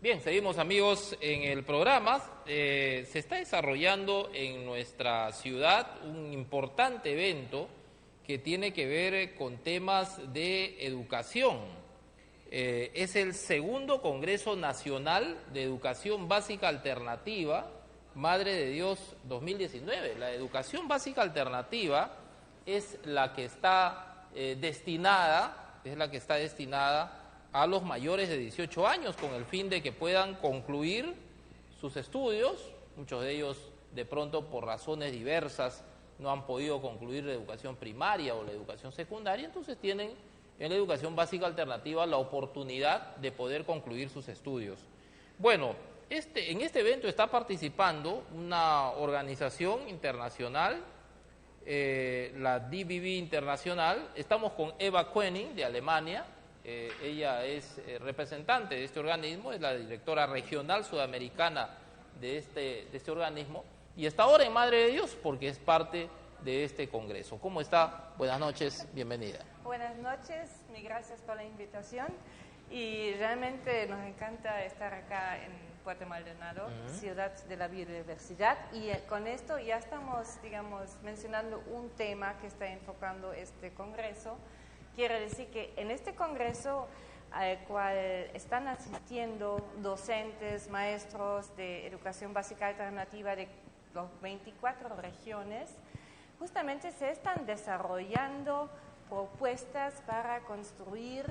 Bien, seguimos amigos en el programa. Se está desarrollando en nuestra ciudad un importante evento que tiene que ver con temas de educación. Es el segundo Congreso Nacional de Educación Básica Alternativa, Madre de Dios 2019. La educación básica alternativa es la que está destinada a los mayores de 18 años con el fin de que puedan concluir sus estudios. Muchos de ellos de pronto por razones diversas no han podido concluir la educación primaria o la educación secundaria, entonces tienen en la educación básica alternativa la oportunidad de poder concluir sus estudios. Bueno, en este evento está participando una organización internacional, la DBB Internacional. Estamos con Eva Koenig de Alemania. Ella es representante de este organismo, es la directora regional sudamericana de este organismo y está ahora en Madre de Dios porque es parte de este congreso. ¿Cómo está? Buenas noches, bienvenida. Buenas noches, mil gracias por la invitación y realmente nos encanta estar acá en Puerto Maldonado, ciudad de la biodiversidad, y con esto ya estamos, mencionando un tema que está enfocando este congreso. Quiere decir que en este congreso al cual están asistiendo docentes, maestros de educación básica alternativa de las 24 regiones, justamente se están desarrollando propuestas para construir,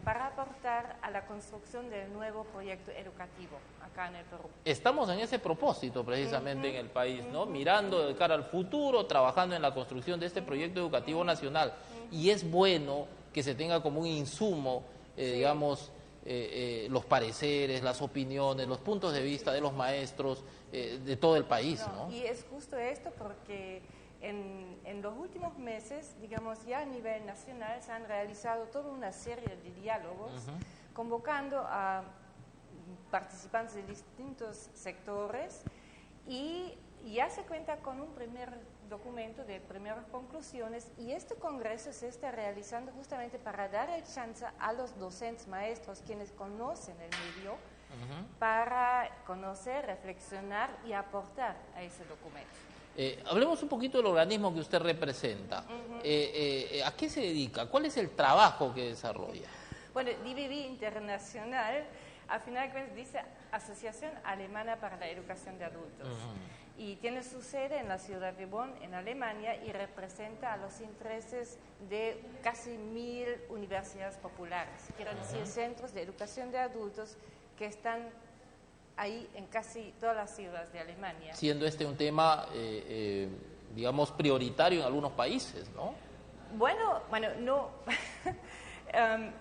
para aportar a la construcción del nuevo proyecto educativo acá en el Perú. Estamos en ese propósito precisamente en el país, ¿no? Mirando de cara al futuro, trabajando en la construcción de este proyecto educativo nacional. Y es bueno que se tenga como un insumo, los pareceres, las opiniones, los puntos de vista de los maestros de todo el país, ¿no? Y es justo esto porque en los últimos meses, ya a nivel nacional, se han realizado toda una serie de diálogos convocando a participantes de distintos sectores y ya se cuenta con un primer documento de primeras conclusiones y este congreso se está realizando justamente para dar el chance a los docentes, maestros, quienes conocen el medio, para conocer, reflexionar y aportar a ese documento. Hablemos un poquito del organismo que usted representa. ¿A qué se dedica? ¿Cuál es el trabajo que desarrolla? Bueno, DBB Internacional, al final de cuentas dice Asociación Alemana para la Educación de Adultos. Y tiene su sede en la ciudad de Bonn, en Alemania, y representa a los intereses de casi 1000 universidades populares, quiero decir, centros de educación de adultos que están ahí en casi todas las ciudades de Alemania. Siendo este un tema, prioritario en algunos países, ¿no? Bueno, no,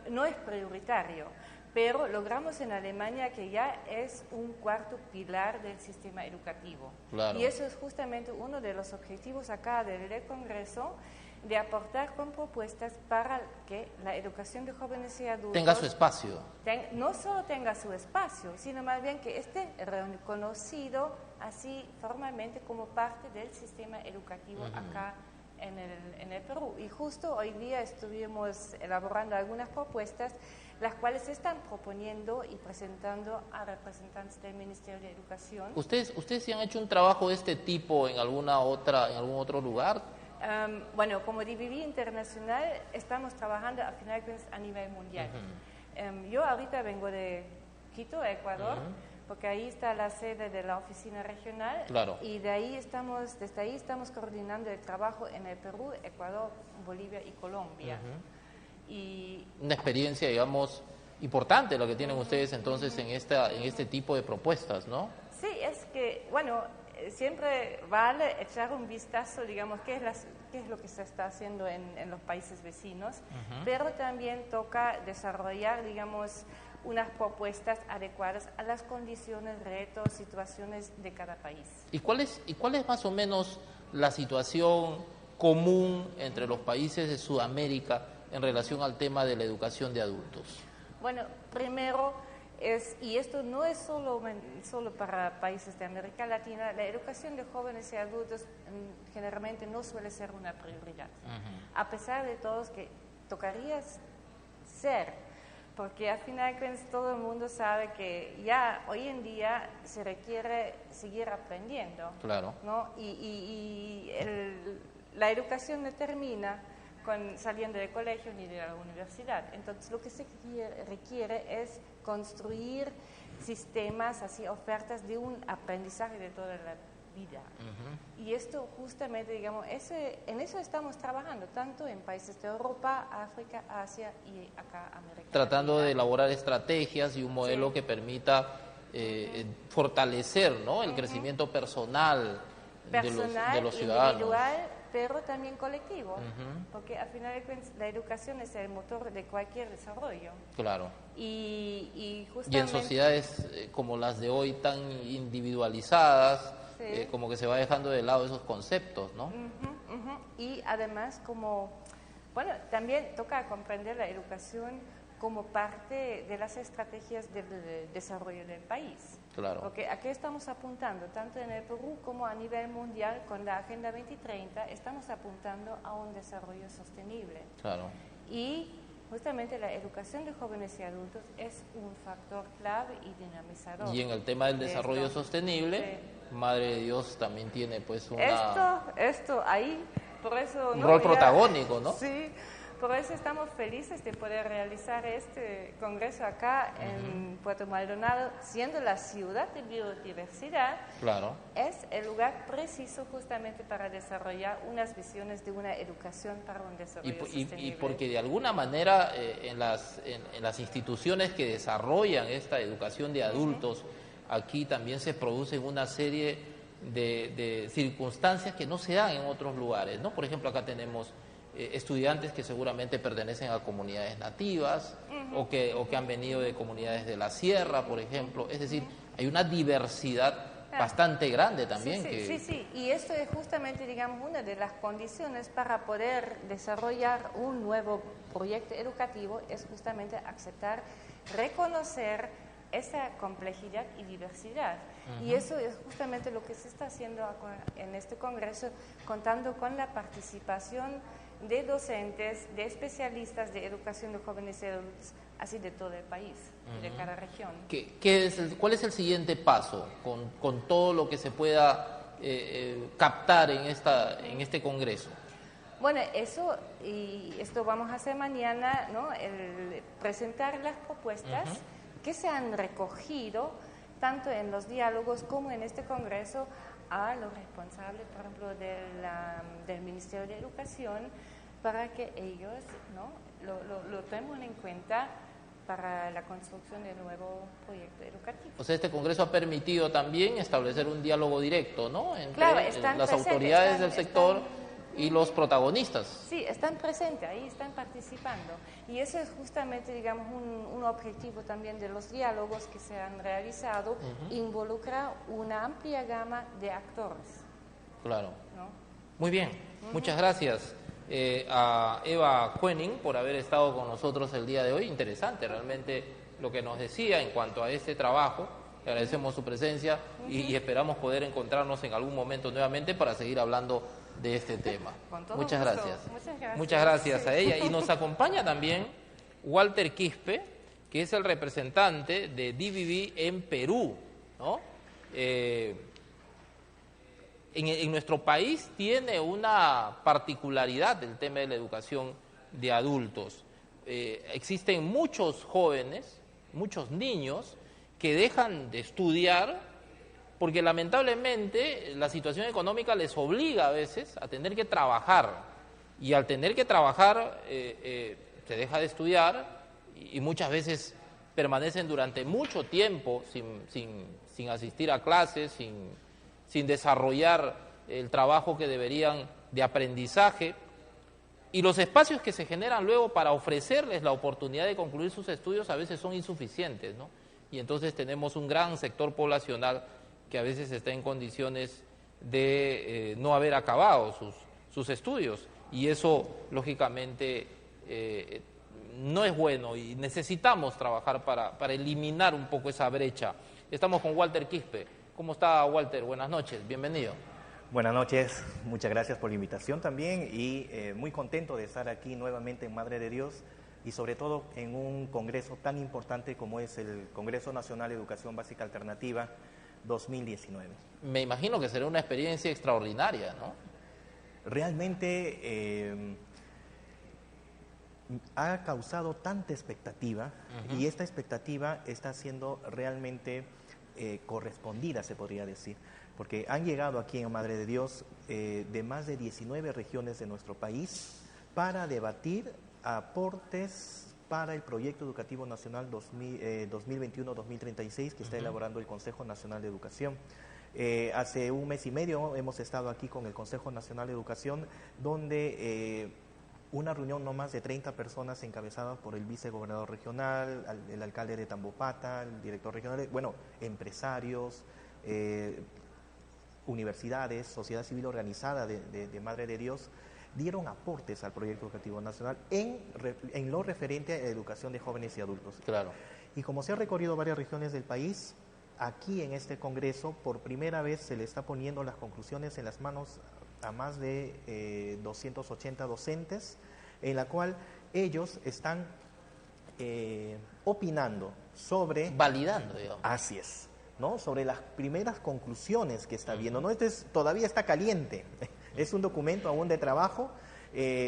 no es prioritario, pero logramos en Alemania que ya es un cuarto pilar del sistema educativo. Claro. Y eso es justamente uno de los objetivos acá del Congreso, de aportar con propuestas para que la educación de jóvenes y adultos tenga su espacio. No solo tenga su espacio, sino más bien que esté reconocido así formalmente como parte del sistema educativo acá en el Perú. Y justo hoy día estuvimos elaborando algunas propuestas, las cuales se están proponiendo y presentando a representantes del Ministerio de Educación. ¿Ustedes sí han hecho un trabajo de este tipo en algún otro lugar? Bueno, como DBB Internacional estamos trabajando a nivel mundial. Yo ahorita vengo de Quito, Ecuador, porque ahí está la sede de la oficina regional. Claro. Y desde ahí estamos coordinando el trabajo en el Perú, Ecuador, Bolivia y Colombia. Y una experiencia, importante la que tienen ustedes entonces en este tipo de propuestas, ¿no? Sí, es que, siempre vale echar un vistazo, qué es lo que se está haciendo en los países vecinos, pero también toca desarrollar, unas propuestas adecuadas a las condiciones, retos, situaciones de cada país. ¿Y cuál es más o menos la situación común entre los países de Sudamérica en relación al tema de la educación de adultos? Bueno, primero y esto no es solo para países de América Latina, la educación de jóvenes y adultos generalmente no suele ser una prioridad. A pesar de todos que tocaría ser, porque al final de cuentas todo el mundo sabe que ya hoy en día se requiere seguir aprendiendo, Claro. ¿no? La educación no termina saliendo del colegio ni de la universidad. Entonces lo que se requiere es construir sistemas, así ofertas de un aprendizaje de toda la vida. Y esto justamente, digamos, en eso estamos trabajando, tanto en países de Europa, África, Asia y acá América Tratando Latina. de elaborar estrategias y un modelo que permita fortalecer, ¿no?, el crecimiento personal de los ciudadanos. Individual, pero también colectivo, porque al final de cuentas la educación es el motor de cualquier desarrollo. Claro. Y justamente... Y en sociedades como las de hoy tan individualizadas, como que se va dejando de lado esos conceptos, ¿no? Y además bueno, también toca comprender la educación como parte de las estrategias del desarrollo del país. Claro. Porque aquí estamos apuntando, tanto en el Perú como a nivel mundial, con la Agenda 2030, estamos apuntando a un desarrollo sostenible. Claro. Y justamente la educación de jóvenes y adultos es un factor clave y dinamizador. Y en el tema del desarrollo sostenible, Madre de Dios también tiene pues Esto ahí, por eso... un rol protagónico, ¿no? Sí, por eso estamos felices de poder realizar este congreso acá en Puerto Maldonado, siendo la ciudad de biodiversidad. Claro. Es el lugar preciso justamente para desarrollar unas visiones de una educación para un desarrollo sostenible. Y porque de alguna manera en las instituciones que desarrollan esta educación de adultos, aquí también se producen una serie de circunstancias que no se dan en otros lugares, ¿no? Por ejemplo, acá tenemos estudiantes que seguramente pertenecen a comunidades nativas o que han venido de comunidades de la sierra, por ejemplo. Es decir, hay una diversidad bastante grande también. Sí, y esto es justamente, digamos, una de las condiciones para poder desarrollar un nuevo proyecto educativo, es justamente aceptar, reconocer esa complejidad y diversidad. Y eso es justamente lo que se está haciendo en este congreso, contando con la participación de docentes, de especialistas de educación de jóvenes y adultos, así de todo el país, de cada región. ¿Cuál es el siguiente paso con todo lo que se pueda captar en este congreso? Bueno, esto vamos a hacer mañana, ¿no? Presentar las propuestas que se han recogido tanto en los diálogos como en este congreso a los responsables, por ejemplo, del Ministerio de Educación, para que ellos, ¿no?, lo tomen en cuenta para la construcción del nuevo proyecto educativo. O sea, este congreso ha permitido también establecer un diálogo directo, ¿no?, entre las autoridades del sector y los protagonistas. Sí, están presentes, ahí están participando. Y eso es justamente, digamos, un objetivo también de los diálogos que se han realizado, involucra una amplia gama de actores. Claro. ¿No? Muy bien, muchas gracias a Eva Koenig por haber estado con nosotros el día de hoy. Interesante realmente lo que nos decía en cuanto a este trabajo. Le agradecemos su presencia y esperamos poder encontrarnos en algún momento nuevamente para seguir hablando de este tema. Muchas gracias. Muchas gracias a ella. Y nos acompaña también Walter Quispe, que es el representante de DBV en Perú, ¿no? En nuestro país tiene una particularidad el tema de la educación de adultos. Existen muchos jóvenes, muchos niños que dejan de estudiar porque lamentablemente la situación económica les obliga a veces a tener que trabajar, y al tener que trabajar se deja de estudiar y muchas veces permanecen durante mucho tiempo sin asistir a clases, sin desarrollar el trabajo que deberían de aprendizaje, y los espacios que se generan luego para ofrecerles la oportunidad de concluir sus estudios a veces son insuficientes, ¿no? Y entonces tenemos un gran sector poblacional que a veces está en condiciones de no haber acabado sus estudios, y eso lógicamente no es bueno, y necesitamos trabajar para eliminar un poco esa brecha. Estamos con Walter Quispe. ¿Cómo está, Walter? Buenas noches, bienvenido. Buenas noches, muchas gracias por la invitación también, y muy contento de estar aquí nuevamente en Madre de Dios y sobre todo en un congreso tan importante como es el Congreso Nacional de Educación Básica Alternativa 2019. Me imagino que será una experiencia extraordinaria, ¿no? Realmente ha causado tanta expectativa y esta expectativa está siendo realmente correspondida, se podría decir, porque han llegado aquí en Madre de Dios de más de 19 regiones de nuestro país para debatir aportes para el Proyecto Educativo Nacional 2021-2036 que está elaborando el Consejo Nacional de Educación. Hace un mes y medio hemos estado aquí con el Consejo Nacional de Educación, donde una reunión no más de 30 personas encabezadas por el vicegobernador regional, el alcalde de Tambopata, el director regional, empresarios, universidades, sociedad civil organizada de Madre de Dios, dieron aportes al proyecto educativo nacional en lo referente a educación de jóvenes y adultos. Claro. Y como se ha recorrido varias regiones del país, aquí en este congreso por primera vez se le está poniendo las conclusiones en las manos a más de 280 docentes, en la cual ellos están opinando sobre... Validando, digamos. Así es, ¿no? Sobre las primeras conclusiones que está viendo, ¿no? Todavía está caliente, es un documento aún de trabajo,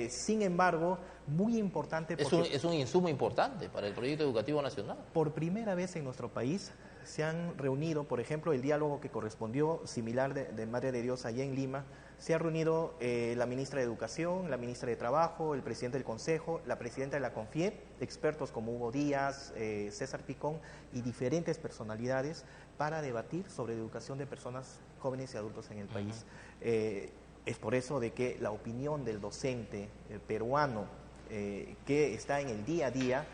sin embargo, muy importante porque... Es un insumo importante para el proyecto educativo nacional. Por primera vez en nuestro país se han reunido, por ejemplo, el diálogo que correspondió similar de Madre de Dios allá en Lima, se ha reunido la ministra de Educación, la ministra de Trabajo, el presidente del Consejo, la presidenta de la CONFIEP, expertos como Hugo Díaz, César Picón y diferentes personalidades para debatir sobre educación de personas jóvenes y adultos en el país. Es por eso de que la opinión del docente peruano que está en el día a día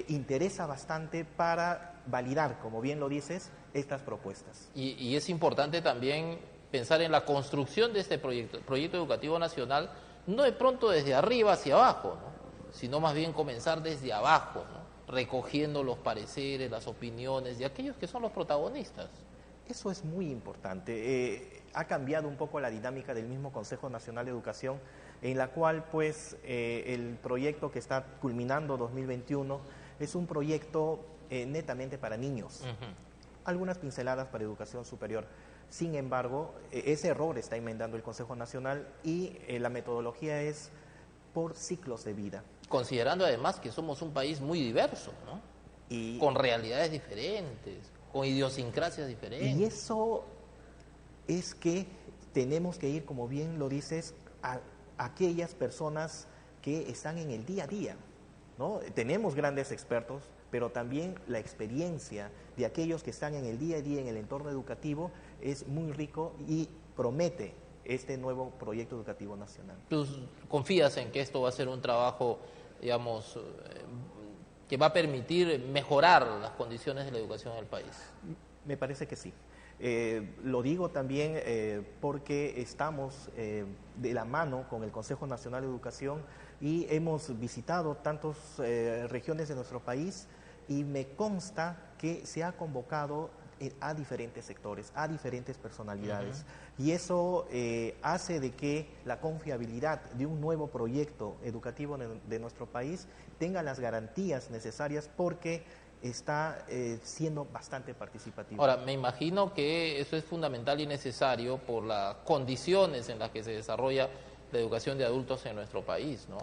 interesa bastante para validar, como bien lo dices, estas propuestas. Y es importante también pensar en la construcción de este proyecto educativo nacional, no de pronto desde arriba hacia abajo, ¿no? Sino más bien comenzar desde abajo, ¿no? Recogiendo los pareceres, las opiniones de aquellos que son los protagonistas. Eso es muy importante. Ha cambiado un poco la dinámica del mismo Consejo Nacional de Educación, en la cual pues el proyecto que está culminando 2021 es un proyecto netamente para niños. Algunas pinceladas para educación superior. Sin embargo, ese error está enmendando el Consejo Nacional y la metodología es por ciclos de vida. Considerando además que somos un país muy diverso, ¿no? Y con realidades diferentes, con idiosincrasias diferentes. Y eso es que tenemos que ir, como bien lo dices, a aquellas personas que están en el día a día, ¿no? Tenemos grandes expertos, pero también la experiencia de aquellos que están en el día a día en el entorno educativo es muy rico y promete este nuevo proyecto educativo nacional. ¿Tú confías en que esto va a ser un trabajo, digamos, que va a permitir mejorar las condiciones de la educación en el país? Me parece que sí. Lo digo también porque estamos de la mano con el Consejo Nacional de Educación y hemos visitado tantas regiones de nuestro país y me consta que se ha convocado a diferentes sectores, a diferentes personalidades. Y eso hace de que la confiabilidad de un nuevo proyecto educativo de nuestro país tenga las garantías necesarias porque está siendo bastante participativo. Ahora, me imagino que eso es fundamental y necesario por las condiciones en las que se desarrolla la educación de adultos en nuestro país, ¿no?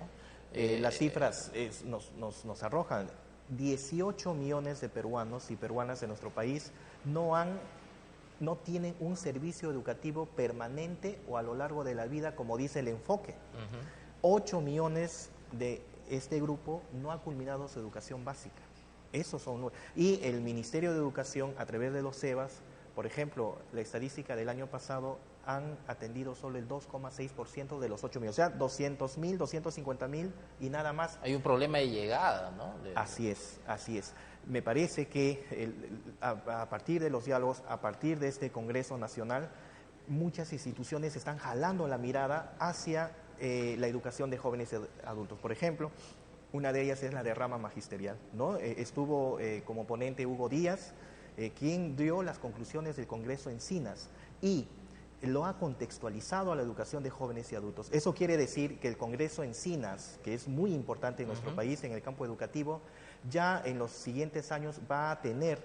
Las cifras nos arrojan 18 millones de peruanos y peruanas de nuestro país no tienen un servicio educativo permanente o a lo largo de la vida, como dice el enfoque. 8 millones de este grupo no ha culminado su educación básica. Esos son, y el Ministerio de Educación, a través de los CEBAS, por ejemplo, la estadística del año pasado, han atendido solo el 2,6% de los 8 millones, o sea, 200.000, 250.000 y nada más. Hay un problema de llegada, ¿no? Así es, así es. Me parece que a partir de los diálogos, a partir de este Congreso Nacional, muchas instituciones están jalando la mirada hacia la educación de jóvenes y adultos. Por ejemplo, una de ellas es la de rama magisterial, ¿no? Estuvo como ponente Hugo Díaz, quien dio las conclusiones del Congreso Encinas y lo ha contextualizado a la educación de jóvenes y adultos. Eso quiere decir que el Congreso Encinas, que es muy importante en nuestro país en el campo educativo, ya en los siguientes años va a tener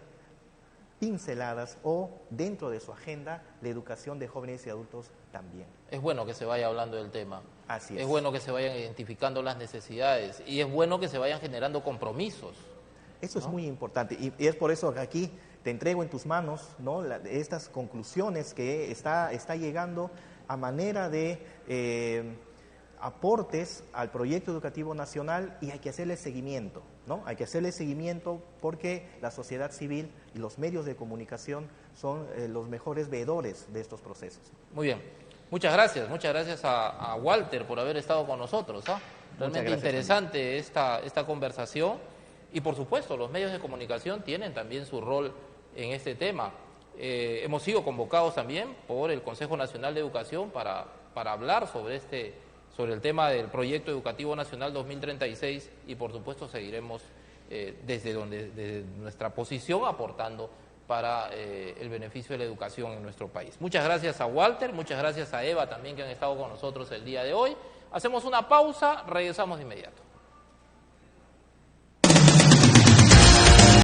pinceladas o dentro de su agenda la educación de jóvenes y adultos también. Es bueno que se vaya hablando del tema. Así es. Es bueno que se vayan identificando las necesidades y es bueno que se vayan generando compromisos. Eso es muy importante y es por eso que aquí te entrego en tus manos, ¿no?, estas conclusiones que está llegando a manera de aportes al proyecto educativo nacional, y hay que hacerle seguimiento, ¿no? Hay que hacerle seguimiento porque la sociedad civil y los medios de comunicación son los mejores veedores de estos procesos. Muy bien. Muchas gracias a Walter por haber estado con nosotros. Realmente interesante esta conversación y por supuesto los medios de comunicación tienen también su rol en este tema. Hemos sido convocados también por el Consejo Nacional de Educación para hablar sobre el tema del Proyecto Educativo Nacional 2036 y por supuesto seguiremos desde nuestra posición aportando para el beneficio de la educación en nuestro país. Muchas gracias a Walter, muchas gracias a Eva también que han estado con nosotros el día de hoy. Hacemos una pausa, regresamos de inmediato.